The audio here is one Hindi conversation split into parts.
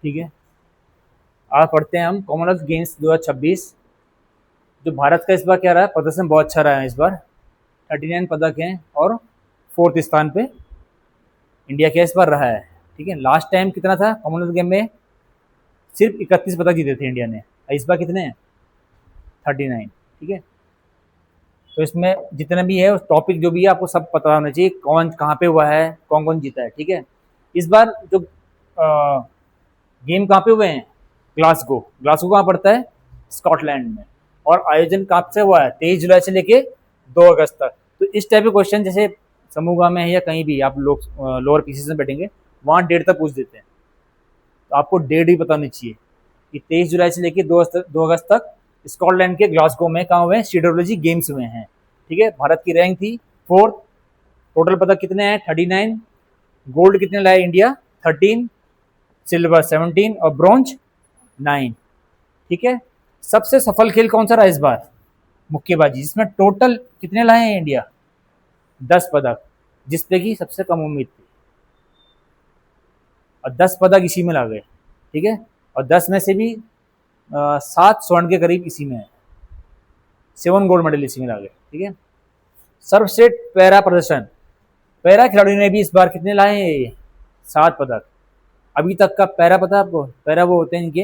ठीक है, आज पढ़ते हैं हम कॉमनवेल्थ गेम्स 2026। जो भारत का इस बार क्या रहा है, प्रदर्शन बहुत अच्छा रहा है इस बार। 39 पदक हैं और फोर्थ स्थान पे इंडिया का इस बार रहा है। ठीक है, लास्ट टाइम कितना था कॉमनवेल्थ गेम में, सिर्फ 31 पदक जीते थे इंडिया ने, और इस बार कितने हैं, 39। ठीक है, तो इसमें जितने भी है उस टॉपिक जो भी है आपको सब पता होना चाहिए, कौन कहाँ पे हुआ है, कौन कौन जीता है। ठीक है, इस बार जो गेम कहाँ पे हुए हैं, ग्लासगो। ग्लासगो कहाँ पड़ता है, स्कॉटलैंड में। और आयोजन कहाँ से हुआ है, 23 जुलाई से लेके 2 अगस्त तक। तो इस टाइप के क्वेश्चन जैसे समूह में है या कहीं भी आप लोग लोअर पीसीस में बैठेंगे, वहाँ डेट तक पूछ देते हैं। तो आपको डेट भी पता होनी चाहिए कि 23 जुलाई से लेके 2 अगस्त तक स्कॉटलैंड के ग्लासगो में कहाँ हुए हैं, सीडब्ल्यूजी गेम्स हुए हैं। ठीक है, भारत की रैंक थी फोर्थ। टोटल पदक कितने हैं, 39। गोल्ड कितने लाए इंडिया, 13। सिल्वर 17 और ब्रॉन्ज 9। ठीक है, सबसे सफल खेल कौन सा रहा इस बार, मुक्केबाजी, जिसमें टोटल कितने लाए हैं इंडिया, 10 पदक, जिसपे की सबसे कम उम्मीद थी, और 10 पदक इसी में ला गए। ठीक है, और 10 में से भी 7 स्वर्ण के करीब इसी में है, 7 गोल्ड मेडल इसी में ला गए। ठीक है, सर्वश्रेष्ठ पैरा प्रदर्शन, पैरा खिलाड़ियों ने भी इस बार कितने लाए हैं, 7 पदक। अभी तक का पैरा पता है आपको, पैरा वो होते हैं इनके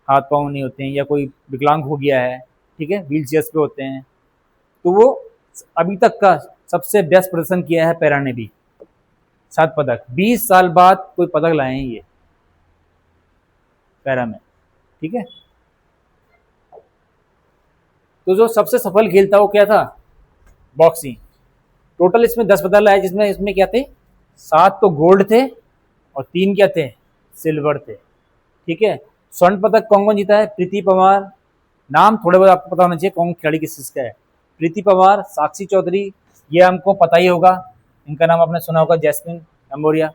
हाथ पाँव नहीं होते हैं या कोई विकलांग हो गया है, ठीक है, व्हील चेयर्स पे होते हैं, तो वो अभी तक का सबसे बेस्ट प्रदर्शन किया है पैरा ने भी, 7 पदक। 20 साल बाद कोई पदक लाए हैं ये पैरा में। ठीक है, तो जो सबसे सफल खेल था वो क्या था, बॉक्सिंग। टोटल इसमें 10 पदक लाए, जिसमें इसमें क्या थे, 7 तो गोल्ड थे और 3 क्या थे, सिल्वर थे। ठीक है, स्वर्ण पदक कौन कौन जीता है, प्रीति पंवार, नाम थोड़े बहुत आपको पता होना चाहिए कौन खिलाड़ी किस चीज का है। प्रीति पंवार, साक्षी चौधरी, ये हमको पता ही होगा, इनका नाम आपने सुना होगा, जैस्मिन एम्बोरिया,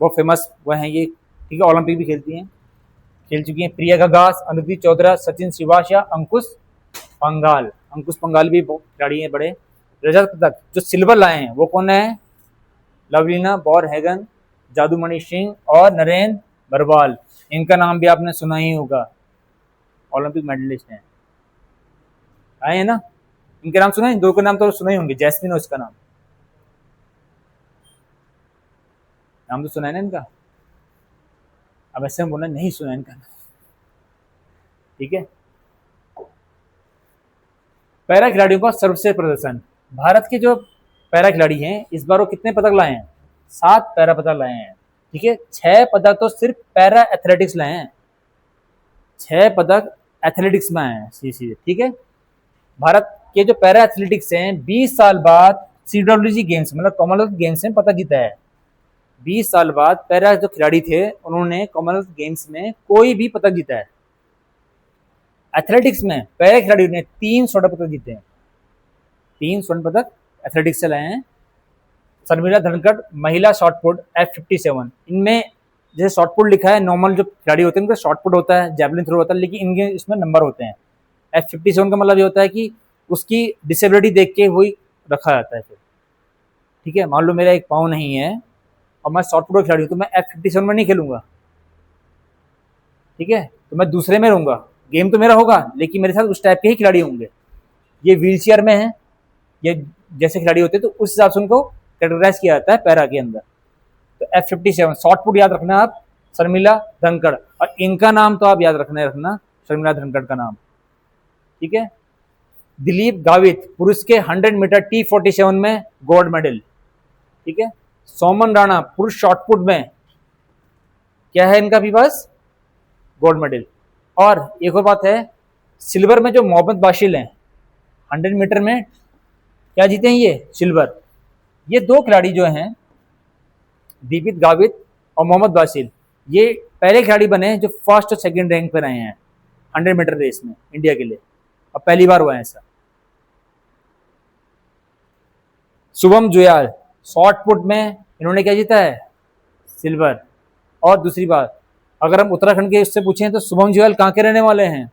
वो फेमस वो हैं ये। ठीक है, ओलंपिक भी खेलती हैं, खेल चुकी हैं। प्रिया गगास, अदिति चौधरा, सचिन श्रीवास्तव, अंकुश पंगाल, अंकुश पंगाल भी खिलाड़ी हैं बड़े। रजत पदक जो सिल्वर लाए हैं वो कौन है, लवलीना बोरहैगन, जादूमणि सिंह और नरेंद्र बरवाल, इनका नाम भी आपने सुना ही होगा, ओलंपिक मेडलिस्ट हैं, आए हैं ना, इनके नाम सुना है, इन दो के नाम तो सुना ही होंगे, जैस्मिन और इसका नाम, नाम तो सुना है ना इनका, अब ऐसे हम बोलना नहीं सुना इनका नाम। ठीक है, पैरा खिलाड़ियों का सर्वश्रेष्ठ प्रदर्शन, भारत के जो पैरा खिलाड़ी हैं इस बार वो कितने पदक लाए हैं, 7 पैरा पदक लाए हैं। ठीक है, 6 पदक तो सिर्फ पैरा एथलेटिक्स लाए हैं, 6 पदक एथलेटिक्स में आए हैं सीधे। ठीक है, भारत के जो पैरा एथलेटिक्स हैं 20 साल बाद सीडब्ल्यूजी गेम्स मतलब कॉमनवेल्थ गेम्स में पदक जीता है। 20 साल बाद पैरा जो खिलाड़ी थे उन्होंने कॉमनवेल्थ गेम्स में कोई भी पदक जीता है। एथलेटिक्स में पैरा खिलाड़ियों ने 3 स्वर्ण पदक जीते हैं, 3 स्वर्ण पदक एथलेटिक्स से लाए हैं। शर्मिला धनखड़, महिला शॉटपुट F57, इनमें जैसे शॉटपुट लिखा है, नॉर्मल जो खिलाड़ी होते हैं उनका शॉटपुट होता है, जैवलिन थ्रो होता है, लेकिन इनके इसमें नंबर होते हैं। F57 का मतलब ये होता है कि उसकी डिसेबिलिटी देख के वही रखा जाता है फिर। ठीक है, मान लो मेरा एक पाँव नहीं है और मैं शॉटपुट खिलाड़ी हूँ, तो मैं F57 में नहीं खेलूंगा। ठीक है, तो मैं दूसरे में रहूंगा, गेम तो मेरा होगा लेकिन मेरे साथ उस टाइप के ही खिलाड़ी होंगे। ये व्हील चेयर में है, ये जैसे खिलाड़ी होते हैं, तो उस हिसाब से उनको कैटेगराइज किया जाता है पैरा के अंदर। तो F57 शॉर्टपुट याद रखना आप, शर्मिला धनखड़, और इनका नाम तो आप याद रखना शर्मिला धनखड़ का नाम। ठीक है, दिलीप गावित, पुरुष के 100 मीटर T47 में गोल्ड मेडल। ठीक है, सोमन राणा, पुरुष शॉटपुट में क्या है इनका भी बस गोल्ड मेडल। और एक और बात है, सिल्वर में जो मोहम्मद बाशिल हैं 100 मीटर में क्या जीते हैं ये, सिल्वर। ये 2 खिलाड़ी जो हैं, दीपित गावित और मोहम्मद बाशिल, ये पहले खिलाड़ी बने जो फर्स्ट और सेकंड रैंक पर आए हैं 100 मीटर रेस में इंडिया के लिए, और पहली बार हुआ है ऐसा। शुभम जुयाल, शॉर्ट पुट में इन्होंने क्या जीता है, सिल्वर। और दूसरी बात, अगर हम उत्तराखंड के उससे पूछें तो शुभम जुयाल कहाँ के रहने वाले हैं,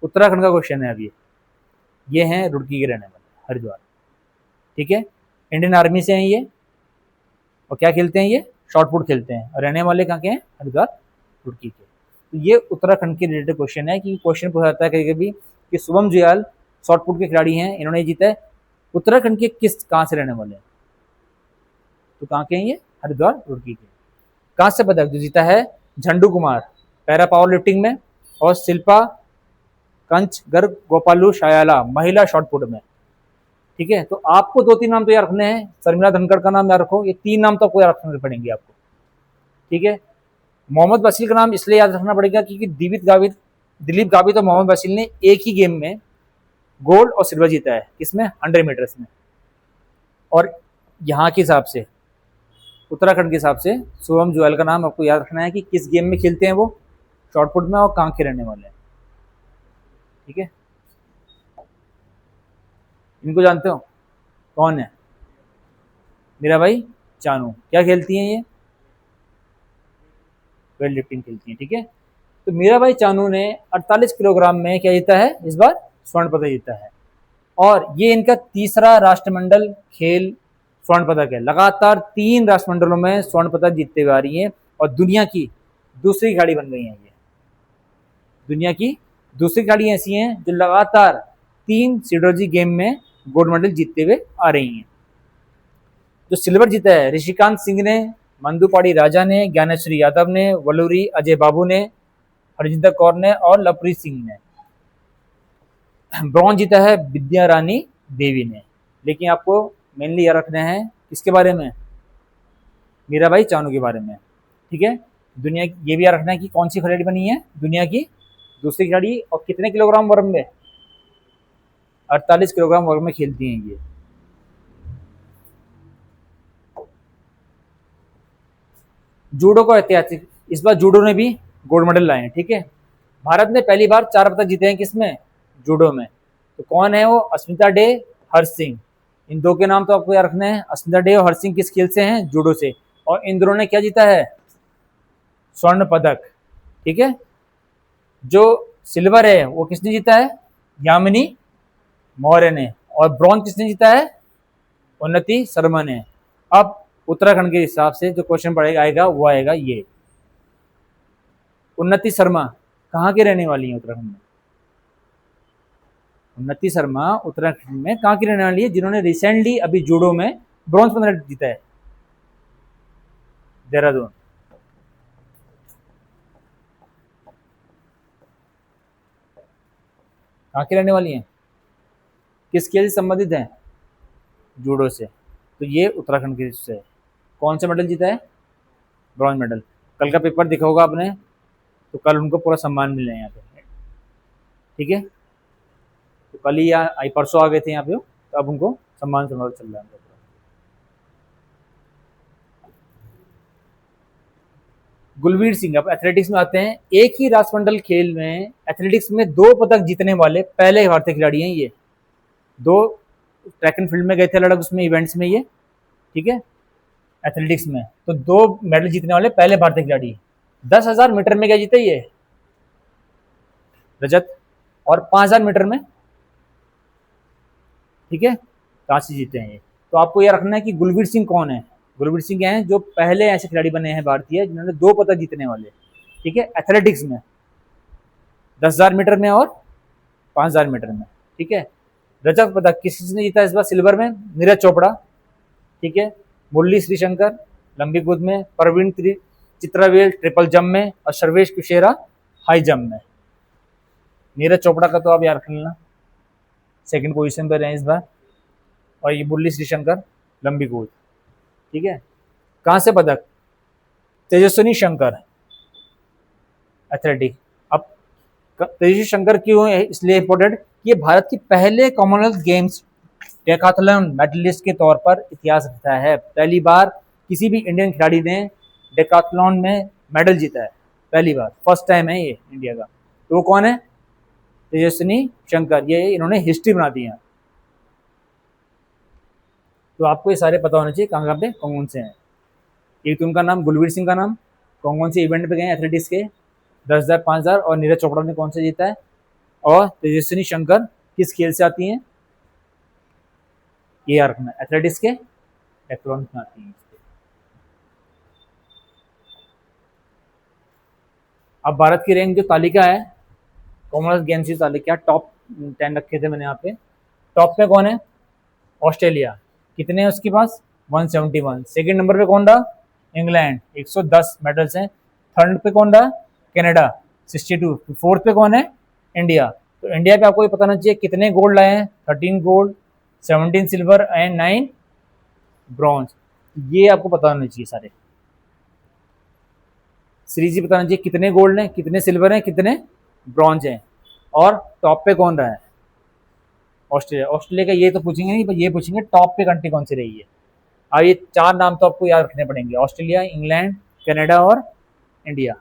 उत्तराखंड का क्वेश्चन है अभी, ये हैं रुड़की के रहने वाले, हरिद्वार। ठीक है, इंडियन आर्मी से हैं ये, और क्या खेलते हैं ये, शॉर्ट पुट खेलते हैं, और रहने वाले कहाँ के हैं, हरिद्वार रुड़की के। तो ये उत्तराखंड के रिलेटेड क्वेश्चन है कि क्वेश्चन पूछा जाता है कभी कभी कि शुभम जुयाल शॉर्टपुट के खिलाड़ी हैं, इन्होंने जीता है, उत्तराखंड के किस कहाँ से रहने वाले हैं? तो कहाँ के हैं ये? हरिद्वार रुड़की के। कांस्य पदक जो जीता है झंडू कुमार पैरा पावर लिफ्टिंग में, और शिल्पा कंच गर्ग गोपालू शायाला महिला शॉटपुट में। ठीक है, तो आपको 2-3 नाम तो याद रखने हैं। शर्मिला धनखड़ का नाम याद रखो, ये 3 नाम तो आपको याद रखने पड़ेंगे आपको। ठीक है, मोहम्मद बसील का नाम इसलिए याद रखना पड़ेगा क्योंकि दिलीप गावित और मोहम्मद बसील ने एक ही गेम में गोल्ड और सिल्वर जीता है, किसमें? 100 मीटर्स में। और यहाँ के हिसाब से, उत्तराखंड के हिसाब से, शुभम जुयाल का नाम आपको याद रखना है कि किस गेम में खेलते हैं वो, शॉटपुट में, और कहाँ के रहने वाले हैं। ठीक है, इनको जानते हो कौन है? मेरा भाई चानू। क्या खेलती हैं ये? वेट लिफ्टिंग खेलती हैं। ठीक है, तो मीरा भाई चानू ने 48 किलोग्राम में क्या जीता है इस बार? स्वर्ण पदक जीता है। और ये इनका तीसरा राष्ट्रमंडल खेल स्वर्ण पदक है। लगातार 3 राष्ट्रमंडलों में स्वर्ण पदक जीतते हुए आ रही है, और दुनिया की दूसरी खिलाड़ी बन गई हैं ये। दुनिया की दूसरी खिलाड़ी ऐसी हैं जो लगातार 3 सीडोजी गेम में गोल्ड मेडल जीतते हुए आ रही हैं। जो सिल्वर जीता है ऋषिकांत सिंह ने, मंदुपाड़ी राजा ने, ज्ञानेश्वरी यादव ने, वलूरी अजय बाबू ने, हरजिंदर कौर ने और लवप्रीत सिंह ने। ब्रॉन्ज जीता है विद्या रानी देवी ने। लेकिन आपको मेनली याद रखना है किसके बारे में? मीराबाई चानू के बारे में। ठीक है, दुनिया ये भी याद रखना है कि कौन सी खिलाड़ी बनी है दुनिया की दूसरी खिलाड़ी, और कितने किलोग्राम वर्ग में? 48 किलोग्राम वर्ग में खेलती हैं ये। जूडो को ऐतिहासिक, इस बार जूडो ने भी गोल्ड मेडल लाए हैं। ठीक है, भारत ने पहली बार 4 पदक जीते हैं किसमें? जूडो में। तो कौन है वो? अस्मिता डे, हर्ष सिंह। इन 2 के नाम तो आपको याद रखना है। अस्मिता डे और हर्ष सिंह किस खेल से हैं? जूडो से। और इन दोनों ने क्या जीता है? स्वर्ण पदक। ठीक है, जो सिल्वर है वो किसने जीता है? यामिनी मौर्य ने। और ब्रॉन्ज किसने जीता है? उन्नति शर्मा ने। अब उत्तराखंड के हिसाब से जो क्वेश्चन पड़ेगा आएगा वो आएगा ये। उन्नति शर्मा कहाँ के रहने वाली है उत्तराखंड में? उन्नति शर्मा उत्तराखंड में कहाँ की रहने वाली है? जिन्होंने रिसेंटली अभी जूडो में ब्रॉन्ज पदक जीता है, देहरादून। कहाँ की रहने वाली हैं? किस खेल से संबंधित हैं? जूडो से। तो ये उत्तराखंड के से कौन सा मेडल जीता है? Bronze medal. कल का पेपर देखा होगा आपने, तो कल उनको पूरा सम्मान मिलना है यहाँ पे। ठीक है, तो कल ही या परसों आ गए थे यहाँ पे, तो अब उनको सम्मान समारोह चल रहा है। गुलवीर सिंह, अब एथलेटिक्स में आते हैं। एक ही राष्ट्रमंडल खेल में एथलेटिक्स में 2 पदक जीतने वाले पहले भारतीय खिलाड़ी हैं ये। 2 ट्रैक एंड फील्ड में गए थे लड़क, उसमें इवेंट्स में ये। ठीक है, एथलेटिक्स में तो 2 मेडल जीतने वाले पहले भारतीय खिलाड़ी। 10,000 मीटर में क्या जीते ये? रजत। और 5,000 मीटर में, ठीक है, कांस्य जीते हैं ये। तो आपको यह रखना है कि गुलवीर सिंह कौन है? गुलवीर सिंह क्या हैं? जो पहले ऐसे खिलाड़ी बने हैं भारतीय जिन्होंने 2 पदक जीतने वाले। ठीक है, एथलेटिक्स में 10,000 मीटर में और 5,000 मीटर में। ठीक है, रजत पदक किसने जीता इस बार सिल्वर में? नीरज चोपड़ा। ठीक है, मुरली श्रीशंकर लंबी कूद में, प्रवीण चित्रावेल ट्रिपल जंप में, और सर्वेश कुशेरा हाई जंप में। नीरज चोपड़ा का तो आप याद रख लेना, 2nd पोजीशन पर रहे इस बार। और ये मुरली श्रीशंकर लंबी कूद। ठीक है, कहाँ से पदक? तेजस्विनी शंकर एथलेटिक। अब तेजस्वी शंकर क्यों है इसलिए इंपॉर्टेंट? ये भारत की पहले कॉमनवेल्थ गेम्स डेकाथलॉन मेडलिस्ट के तौर पर इतिहास रखता है। पहली बार किसी भी इंडियन खिलाड़ी ने डेकाथलॉन में मेडल जीता है, पहली बार, फर्स्ट टाइम है ये इंडिया का। तो वो कौन है? तेजस्विनी शंकर। ये इन्होंने हिस्ट्री बना दी है। तो आपको ये सारे पता होने चाहिए कहाँ कहाँ पे कौन कौन से हैं। एक तो उनका नाम, गुलवीर सिंह का नाम, कौन कौन से इवेंट पे गए एथलेटिक्स के, 10,000, 5,000, और नीरज चोपड़ा ने कौन सा जीता है, और तेजस्विनी शंकर किस खेल से आती हैं, ये याद रखना, एथलेटिक्स के डेकाथलॉन में आती हैं। अब भारत की रैंक जो तालिका है, कॉमनवेल्थ गेम्स की तालिका, टॉप 10 रखे थे मैंने यहाँ पे। टॉप पे कौन है? ऑस्ट्रेलिया। कितने हैं उसके पास? 171। सेकंड नंबर पे कौन रहा? इंग्लैंड, 110 मेडल्स हैं। थर्ड पे कौन रहा? कनाडा, 62। फोर्थ पे कौन है? इंडिया। तो इंडिया पे आपको ये पता होना चाहिए कितने गोल्ड लाए हैं। 13 गोल्ड, 17 सिल्वर एंड 9 ब्रॉन्ज। ये आपको पता होना चाहिए सारे। सीरीज ही बताना चाहिए कितने गोल्ड हैं, कितने सिल्वर हैं, कितने ब्रॉन्ज हैं, और टॉप पे कौन रहा है। ऑस्ट्रेलिया। ऑस्ट्रेलिया का ये तो पूछेंगे नहीं, पर ये पूछेंगे टॉप पे कंट्री कौन सी रही है। अब ये चार नाम तो आपको याद रखने पड़ेंगे, ऑस्ट्रेलिया, इंग्लैंड, कनाडा और इंडिया।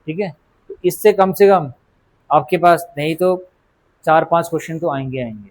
ठीक है, तो इससे कम से कम आपके पास नहीं तो 4-5 क्वेश्चन तो आएंगे आएंगे।